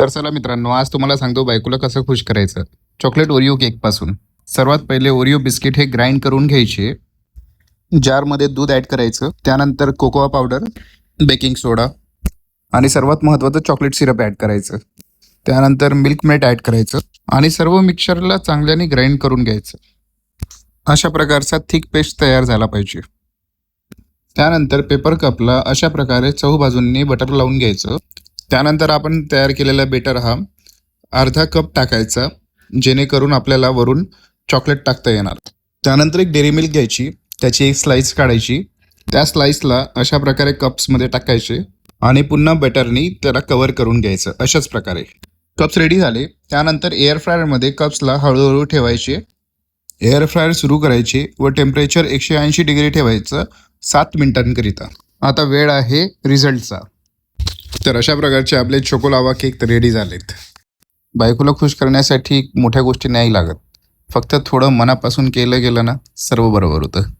तर चला मित्रांनो, आज तुम्हाला सांगतो बायकोला कसं खुश करायचं चॉकलेट ओरिओ केकपासून. सर्वात पहिले ओरिओ बिस्किट हे ग्राइंड करून घ्यायचे. जारमध्ये दूध ॲड करायचं, त्यानंतर कोकोआ पावडर, बेकिंग सोडा आणि सर्वात महत्त्वाचं चॉकलेट सिरप ॲड करायचं. त्यानंतर मिल्क मेड ॲड करायचं आणि सर्व मिक्सरला चांगल्याने ग्राइंड करून घ्यायचं. अशा प्रकारचा थिक पेस्ट तयार झाला पाहिजे. त्यानंतर पेपर कपला अशा प्रकारे चहूबाजूंनी बटर लावून घ्यायचं. त्यानंतर आपण तयार केलेला बेटर हा अर्धा कप टाकायचा, जेणेकरून आपल्याला वरून चॉकलेट टाकता येणार. त्यानंतर एक डेअरी मिल्क घ्यायची, त्याची एक स्लाइस काढायची, त्या स्लाइसला अशा प्रकारे कप्समध्ये टाकायचे आणि पुन्हा बटरनी त्याला कव्हर करून घ्यायचं. अशाच प्रकारे कप्स रेडी झाले. त्यानंतर एअर फ्रायरमध्ये कप्सला हळूहळू ठेवायचे. एअर फ्रायर सुरू करायचे व टेम्परेचर 180 डिग्री ठेवायचं 7 मिनिटांकरिता. आता वेळ आहे रिझल्टचा. तर अशा प्रकारचे आपले चोकोलावा केक तर रेडी झालेत. बायकोला खुश करण्यासाठी मोठ्या गोष्टी नाही लागत, फक्त थोडं मनापासून केलं गेलं ना, सर्व बरोबर होतं.